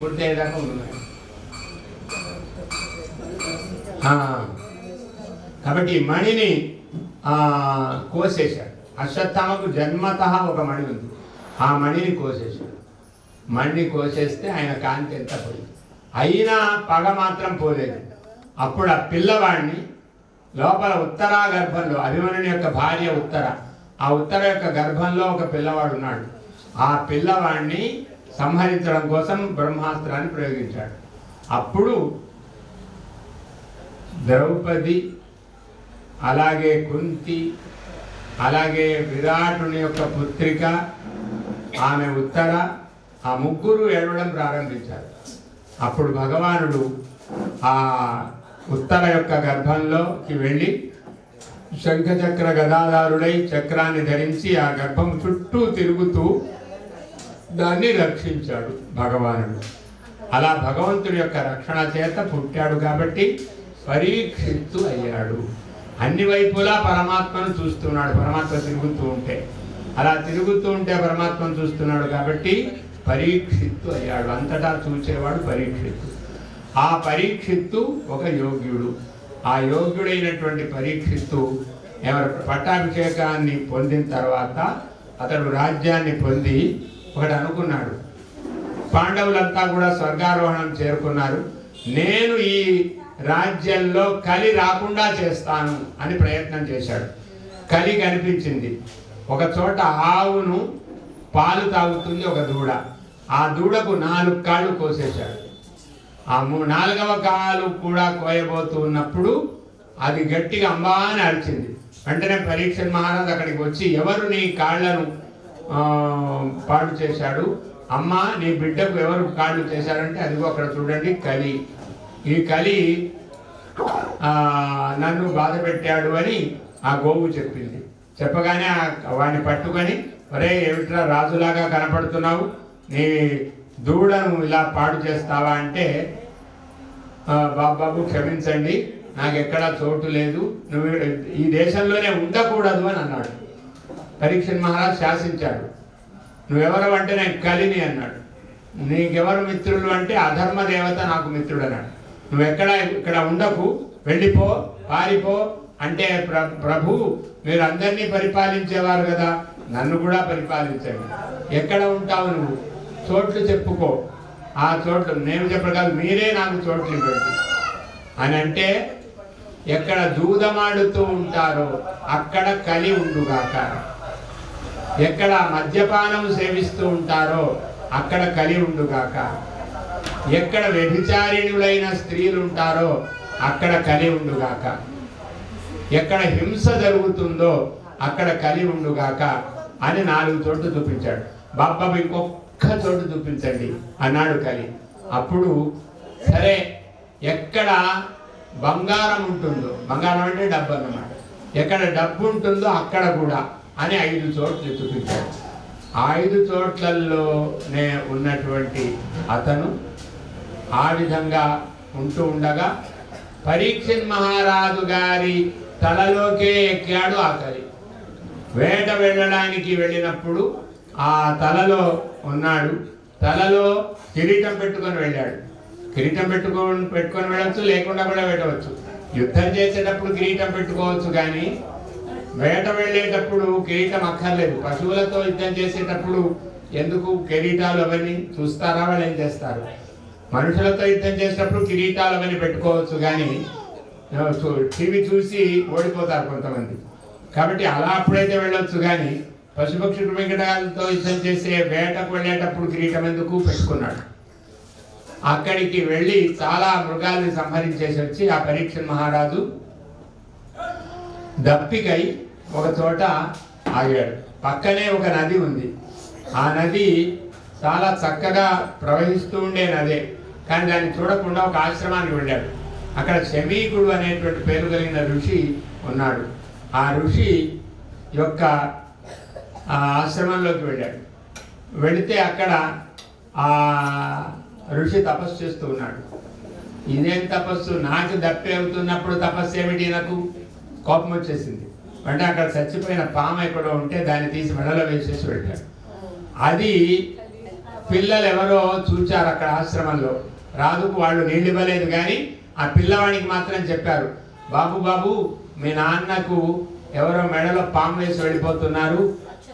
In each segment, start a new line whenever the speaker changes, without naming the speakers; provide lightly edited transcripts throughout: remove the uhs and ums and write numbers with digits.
పూర్తయ్యేదాకా ఉన్నాయి. కాబట్టి మణిని కోసేశాడు. అశ్వత్థామకు జన్మత ఒక మణి ఉంది, ఆ మణిని కోసేశాడు. మణిని కోసేస్తే ఆయన కాంతి ఎంత పోయింది, అయినా పగ మాత్రం పోలేదు. అప్పుడు ఆ పిల్లవాడిని లోపల ఉత్తరా గర్భంలో, అభిమన్యుని యొక్క భార్య ఉత్తర, ఆ ఉత్తర యొక్క గర్భంలో ఒక పిల్లవాడు ఉన్నాడు. ఆ పిల్లవాడిని సంహరించడం కోసం బ్రహ్మాస్త్రాన్ని ప్రయోగించాడు. అప్పుడు ద్రౌపది, అలాగే కుంతి, అలాగే విరాటుని యొక్క పుత్రిక ఆమె ఉత్తర, ఆ ముగ్గురు ఏడవడం ప్రారంభించారు. అప్పుడు భగవానుడు ఆ ఉత్తర యొక్క గర్భంలోకి వెళ్ళి శంఖచక్ర గదాధారుడై చక్రాన్ని ధరించి ఆ గర్భం చుట్టూ తిరుగుతూ దాన్ని రక్షించాడు భగవానుడు. అలా భగవంతుడి యొక్క రక్షణ చేత పుట్టాడు కాబట్టి పరీక్షిత్తు అయ్యాడు. అన్ని వైపులా పరమాత్మను చూస్తున్నాడు. పరమాత్మ తిరుగుతూ ఉంటే, అలా తిరుగుతూ ఉంటే పరమాత్మను చూస్తున్నాడు కాబట్టి పరీక్షిత్తు అయ్యాడు. అంతటా చూసేవాడు పరీక్షిత్తు. ఆ పరీక్షిత్తు ఒక యోగ్యుడు. ఆ యోగ్యుడైనటువంటి పరీక్షిత్తు ఎవరు పట్టాభిషేకాన్ని పొందిన తర్వాత అతడు రాజ్యాన్ని పొంది ఒకటి అనుకున్నాడు. పాండవులంతా కూడా స్వర్గారోహణం చేరుకున్నారు, నేను ఈ రాజ్యంలో కలి రాకుండా చేస్తాను అని ప్రయత్నం చేశాడు. కలి కనిపించింది. ఒక చోట ఆవును పాలు తాగుతుంది ఒక దూడ. ఆ దూడకు 4 కాళ్ళు కోసేశాడు. ఆ 4వ కాలు కూడా కోయబోతున్నప్పుడు అది గట్టిగా అంబా అని అరిచింది. వెంటనే పరీక్షణ్ మహారాజ్ అక్కడికి వచ్చి, ఎవరు నీ కాళ్లను పాడు చేశాడు, అమ్మ నీ బిడ్డకు ఎవరు కాళ్ళు చేశారంటే, అదిగో అక్కడ చూడండి కలి, ఈ కలి నన్ను బాధ పెట్టాడు అని ఆ గోవు చెప్పింది. చెప్పగానే వాడిని పట్టుకొని, ఒరే ఏమిట్రా రాజులాగా కనపడుతున్నావు, నీ దూడను ఇలా పాడు చేస్తావా అంటే, బాబు క్షమించండి, నాకు ఎక్కడా చోటు లేదు, నువ్వు ఈ దేశంలోనే ఉండకూడదు అని అన్నాడు. పరీక్షణ్ మహారాజ్ శాసించాడు. నువ్వెవరు అంటే నేను కలిని అన్నాడు. నీకెవరు మిత్రులు అంటే అధర్మ దేవత నాకు మిత్రుడు అన్నాడు. నువ్వెక్కడ ఇక్కడ ఉండకు, వెళ్ళిపో, పారిపో అంటే, ప్రభు మీరు అందరినీ పరిపాలించేవారు కదా, నన్ను కూడా పరిపాలించండి. ఎక్కడ ఉంటావు నువ్వు, చోట్లు చెప్పుకో. ఆ చోట్లు నేను చెప్పగలను, మీరే నాకు చోట్లు ఇవ్వండి అని అంటే, ఎక్కడ జూదమాడుతూ ఉంటారో అక్కడ కలి ఉండుగాక, ఎక్కడ మద్యపానం సేవిస్తూ ఉంటారో అక్కడ కలి ఉండుగాక, ఎక్కడ వ్యభిచారిణులైన స్త్రీలు ఉంటారో అక్కడ కలి ఉండుగాక, ఎక్కడ హింస జరుగుతుందో అక్కడ కలి ఉండుగాక అని 4 చోట్లు చూపించాడు. బాబాబు ఇంకొక చోటు చూపించండి అన్నాడు కలి. అప్పుడు సరే, ఎక్కడ బంగారం ఉంటుందో, బంగారం అంటే డబ్బు అన్నమాట, ఎక్కడ డబ్బు ఉంటుందో అక్కడ కూడా అని 5 చోట్లు చూపించాడు. 5 చోట్లలోనే ఉన్నటువంటి అతను ఆ విధంగా ఉంటూ ఉండగా పరీక్షణ్ మహారాజు గారి తలలోకే ఎక్కాడు ఆ కలి. వేట వెళ్ళడానికి వెళ్ళినప్పుడు ఆ తలలో ఉన్నాడు. తలలో కిరీటం పెట్టుకొని వెళ్ళాడు. కిరీటం పెట్టుకొని వెళ్ళవచ్చు, లేకుండా కూడా వెళ్ళవచ్చు. యుద్ధం చేసేటప్పుడు కిరీటం పెట్టుకోవచ్చు, కానీ వేట వెళ్ళేటప్పుడు కిరీటం అక్కర్లేదు. పశువులతో యుద్ధం చేసేటప్పుడు ఎందుకు కిరీటాలు అవన్నీ చూస్తారా, వాళ్ళు ఏం చేస్తారు. మనుషులతో యుద్ధం చేసేటప్పుడు కిరీటాలు అవన్నీ పెట్టుకోవచ్చు, కానీ టీవీ చూసి ఓడిపోతారు కొంతమంది. కాబట్టి అలా అప్పుడైతే వెళ్ళొచ్చు, కానీ పశుపక్షి వికటాలతో యుద్ధం చేసే వేటకు వెళ్ళేటప్పుడు కిరీటం ఎందుకు పెట్టుకున్నాడు. అక్కడికి వెళ్ళి చాలా మృగాల్ని సంహరించేసి వచ్చి ఆ పరీక్షణ్ మహారాజు దప్పికై ఒక చోట ఆగాడు. పక్కనే ఒక నది ఉంది. ఆ నది చాలా చక్కగా ప్రవహిస్తూ ఉండే నదే, కానీ దాన్ని చూడకుండా ఒక ఆశ్రమానికి వెళ్ళాడు. అక్కడ శమీకుడు అనేటువంటి పేరు కలిగిన ఋషి ఉన్నాడు. ఆ ఋషి యొక్క ఆశ్రమంలోకి వెళ్ళాడు. వెళితే అక్కడ ఆ ఋషి తపస్సు చేస్తూ ఉన్నాడు. ఇదేం తపస్సు, నాకు దప్పి అవుతున్నప్పుడు తపస్సు ఏమిటి, నాకు కోపం వచ్చేసింది. అంటే అక్కడ చచ్చిపోయిన పాము ఎక్కడో ఉంటే దాన్ని తీసి మెడలో వేసేసి వెళ్ళాడు. అది పిల్లలు ఎవరో చూచారు అక్కడ ఆశ్రమంలో. రాజుకు వాళ్ళు నీళ్ళు ఇవ్వలేదు, కానీ ఆ పిల్లవాడికి మాత్రం చెప్పారు, బాబు బాబు మీ నాన్నకు ఎవరో మెడలో పాము వేసి వెళ్ళిపోతున్నారు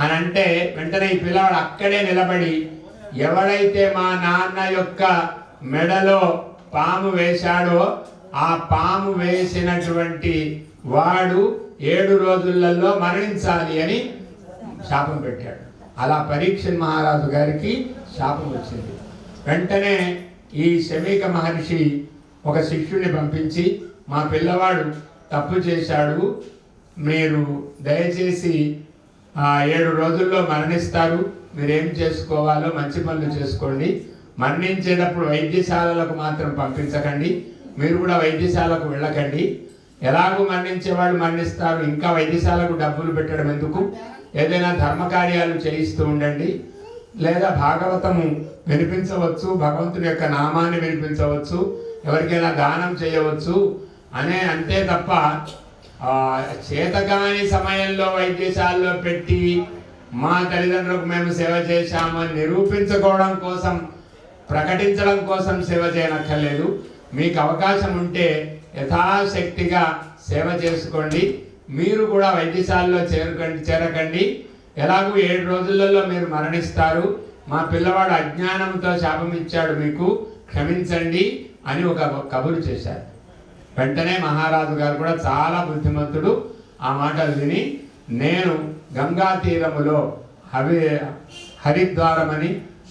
అని అంటే వెంటనే ఈ పిల్లవాడు అక్కడే నిలబడి, ఎవడైతే మా నాన్న యొక్క మెడలో పాము వేశాడో ఆ పాము వేసినటువంటి వాడు 7 రోజులలో మరణించాలి అని శాపం పెట్టాడు. అలా పరీక్షిత్ మహారాజు గారికి శాపం వచ్చింది. వెంటనే ఈ శమీక మహర్షి ఒక శిష్యుని పంపించి, మా పిల్లవాడు తప్పు చేశాడు, మీరు దయచేసి 7 రోజుల్లో మరణిస్తారు, మీరేం చేసుకోవాలో మంచి పనులు చేసుకోండి, మరణించేటప్పుడు వైద్యశాలలకు మాత్రం పంపించకండి, మీరు కూడా వైద్యశాలకు వెళ్ళకండి, ఎలాగూ మరణించేవాళ్ళు మరణిస్తారు, ఇంకా వైద్యశాలకు డబ్బులు పెట్టడం ఎందుకు, ఏదైనా ధర్మకార్యాలు చేయిస్తూ ఉండండి, లేదా భాగవతము వినిపించవచ్చు, భగవంతుని యొక్క నామాన్ని వినిపించవచ్చు, ఎవరికైనా దానం చేయవచ్చు అంతే తప్ప చేతకాని సమయంలో వైద్యశాలలో పెట్టి మా తల్లిదండ్రులకు మేము సేవ చేశామని నిరూపించుకోవడం కోసం, ప్రకటించడం కోసం సేవ చేయనక్కర్లేదు. మీకు అవకాశం ఉంటే యథాశక్తిగా సేవ చేసుకోండి, మీరు కూడా వైద్యశాలలో చేరకండి, ఎలాగూ 7 రోజులలో మీరు మరణిస్తారు, మా పిల్లవాడు అజ్ఞానంతో శాపం ఇచ్చాడు, మీకు క్షమించండి అని ఒక కబురు చేశారు. వెంటనే మహారాజు గారు కూడా చాలా బుద్ధిమంతుడు, ఆ మాటలు విని, నేను గంగా తీరములో హరిద్వారం అని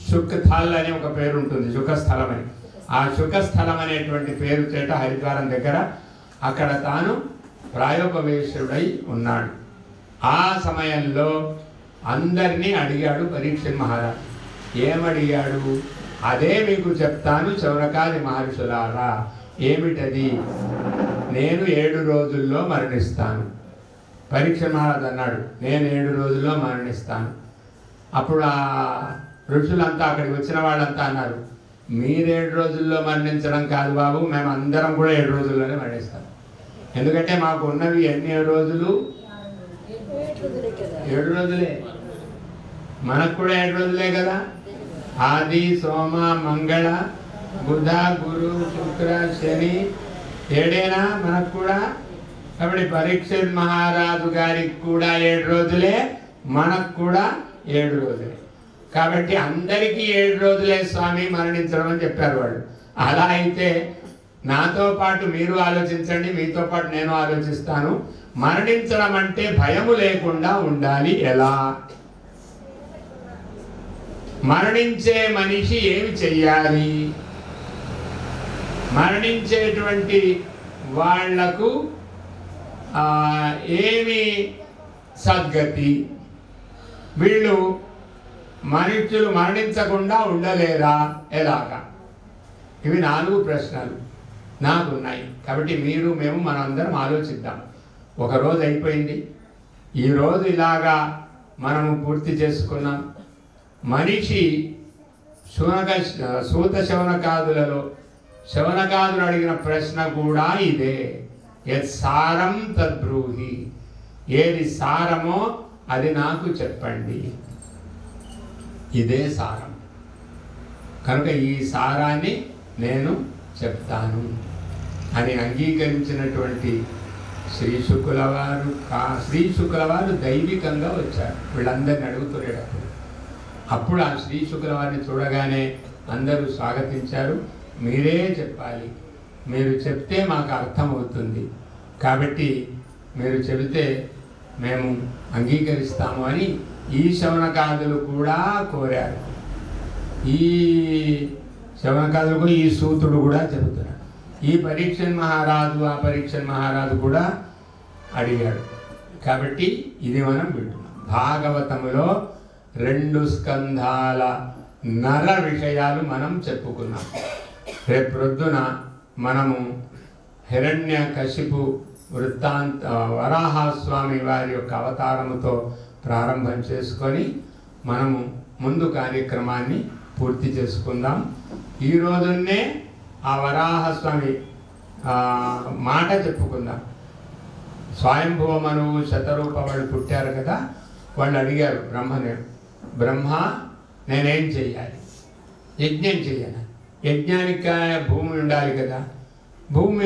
శుక్థల్ అని ఒక పేరు ఉంటుంది, శుకస్థలం అని, ఆ శుకస్థలం అనేటువంటి పేరు చేత హరిద్వారం దగ్గర అక్కడ తాను ప్రాయోపవేశుడై ఉన్నాడు. ఆ సమయంలో అందరినీ అడిగాడు పరీక్షిత్ మహారాజు. ఏమడిగాడు? అదే మీకు చెప్తాను శౌనకాది మహర్షులారా. ఏమిటది? నేను 7 రోజుల్లో మరణిస్తాను. పరీక్షిత్ మహారాజు అన్నాడు, నేను 7 రోజుల్లో మరణిస్తాను. అప్పుడు ఆ ఋషులంతా, అక్కడికి వచ్చిన వాళ్ళంతా అన్నారు, మీరు 7 రోజుల్లో మరణించడం కాదు బాబు, మేము అందరం కూడా 7 రోజుల్లోనే మరణిస్తాం. ఎందుకంటే మాకు ఉన్నవి ఎన్ని రోజులు? 7 రోజులే. మనకు కూడా 7 రోజులే కదా. ఆది, సోమ, మంగళ, బుధ, గురు, శుక్ర, శని 7 మనకు కూడా. కాబట్టి పరీక్షిత్ మహారాజు గారికి కూడా 7 రోజులే, మనకు కూడా 7 రోజులే. కాబట్టి అందరికీ 7 రోజులే స్వామి మరణించడం అని చెప్పారు వాళ్ళు. అలా అయితే నాతో పాటు మీరు ఆలోచించండి, మీతో పాటు నేను ఆలోచిస్తాను. మరణించడం అంటే భయము లేకుండా ఉండాలి. ఎలా? మరణించే మనిషి ఏమి చెయ్యాలి? మరణించేటువంటి వాళ్లకు ఏమి సద్గతి? వీళ్ళు మనుషులు మరణించకుండా ఉండలేరా? ఎలాగా? ఇవి 4 ప్రశ్నలు నాకున్నాయి. కాబట్టి మీరు మేము మనందరం ఆలోచిద్దాం. ఒకరోజు అయిపోయింది, ఈరోజు ఇలాగా మనము పూర్తి చేసుకున్నాం. మనిషి సూత శౌనకాదులలో శౌనకాదులు అడిగిన ప్రశ్న కూడా ఇదే, యత్ సారం తద్బ్రూహి. ఏది సారమో అది నాకు చెప్పండి. ఇదే సారం. కనుక ఈ సారాన్ని నేను చెప్తాను అని అంగీకరించినటువంటి శ్రీ శుకుల వారు దైవికంగా వచ్చారు. వీళ్ళందరిని అడుగుతున్నాడు. అప్పుడు ఆ శ్రీ శుకుల వారిని చూడగానే అందరూ స్వాగతించారు. మీరే చెప్పాలి, మీరు చెప్తే మాకు అర్థమవుతుంది, కాబట్టి మీరు చెబితే మేము అంగీకరిస్తాము అని ఈ శౌనకాదులు కూడా కోరారు. ఈ శౌనకాదులకు ఈ సూతుడు కూడా చెబుతున్నాడు. ఈ పరీక్షిత్ మహారాజు ఆ పరీక్షిత్ మహారాజు కూడా అడిగాడు. కాబట్టి ఇది మనం వింటున్నాం. భాగవతములో 2 స్కంధాల నర విషయాలు మనం చెప్పుకున్నాం. రేపు ప్రొద్దున మనము హిరణ్యకశిపు వృత్తాంత వరాహస్వామి వారి యొక్క అవతారముతో ప్రారంభం చేసుకొని మనము ముందు కార్యక్రమాన్ని పూర్తి చేసుకుందాం. ఈ రోజునే ఆ వరాహస్వామి మాట చెప్పుకుందాం. స్వయంభువ మనువు శతరూప వాళ్ళు పుట్టారు కదా, వాళ్ళు అడిగారు బ్రహ్మ, నేనేం చెయ్యాలి? యజ్ఞం చేయాలి. యజ్ఞానికి భూమి ఉండాలి కదా, భూమి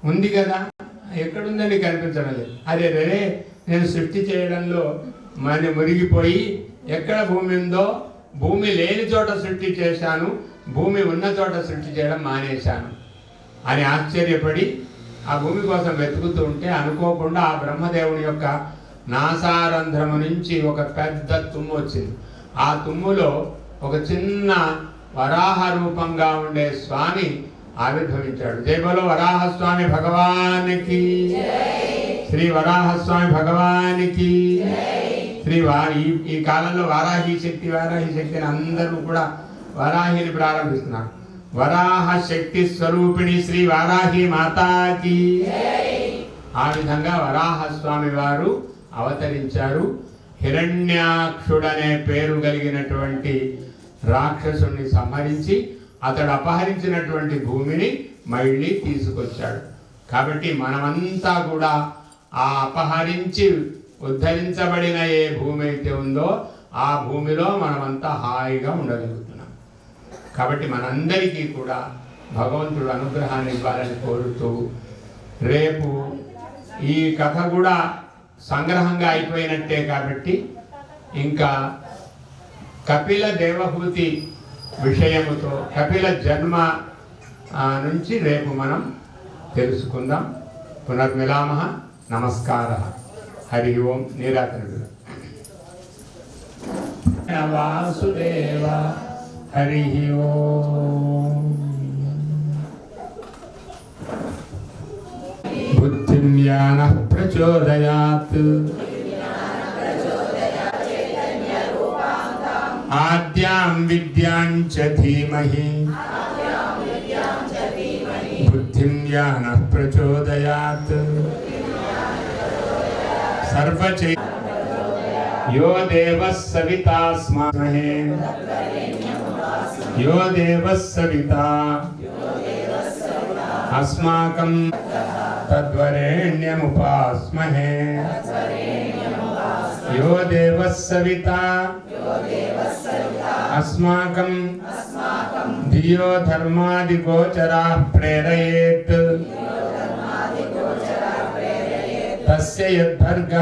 ఉంది కదా, ఎక్కడుందని కనిపించడం లేదు. అదే రే నేను సృష్టి చేయడంలో మురిగిపోయి ఎక్కడ భూమి ఉందో, భూమి లేని చోట సృష్టి చేశాను, భూమి ఉన్న చోట సృష్టి చేయడం మానేశాను అని ఆశ్చర్యపడి ఆ భూమి కోసం వెతుకుతూ ఉంటే అనుకోకుండా ఆ బ్రహ్మదేవుని యొక్క నాసారంధ్రము నుంచి ఒక పెద్ద తుమ్ము వచ్చింది. ఆ తుమ్ములో ఒక చిన్న వరాహ రూపంగా ఉండే స్వామి ఆవిర్భవించాడు. జై బోలో వరాహస్వామి భగవానికి, శ్రీ వరాహస్వామి భగవానికి. ఈ కాలంలో వారాహి శక్తి అని అందరూ కూడా వారాహిని ప్రారంభిస్తున్నారు. వరాహ శక్తి స్వరూపిణి శ్రీ వారాహి మాతాకి. ఆ విధంగా వరాహస్వామి వారు అవతరించారు. హిరణ్యాక్షుడనే పేరు కలిగినటువంటి రాక్షసుని సంహరించి అతడు అపహరించినటువంటి భూమిని మళ్ళీ తీసుకొచ్చాడు. కాబట్టి మనమంతా కూడా ఆ అపహరించి ఉద్ధరించబడిన ఏ భూమి అయితే ఉందో ఆ భూమిలో మనమంతా హాయిగా ఉండగలుగుతున్నాం. కాబట్టి మనందరికీ కూడా భగవంతుడు అనుగ్రహాన్ని ఇవ్వాలని కోరుతూ, రేపు ఈ కథ కూడా సంగ్రహంగా అయిపోయినట్టే కాబట్టి ఇంకా కపిల దేవహూతి విషయముతో కపిల జన్మ నుంచి రేపు మనం తెలుసుకుందాం. పునర్మిలామః. నమస్కారः. హరి ఓం. నీరాజనుడు వాసుదేవ. హరి ఓం. బుద్ధిం యానః ప్రచోదయాత్ ఆద్యాం విద్యాం చ ధీమహి. బుద్ధిం యానః ప్రచోదయాత్ సర్వచై యో దేవః సవితా స్మహే. యో దేవః సవితా అస్మాకం తద్వరేణ్యముపాస్మహే. యో దేవః సవితా అస్మాకం ధియో ధర్మాదిగోచరాః ప్రేరయేత్. తస్య యద్భర్గః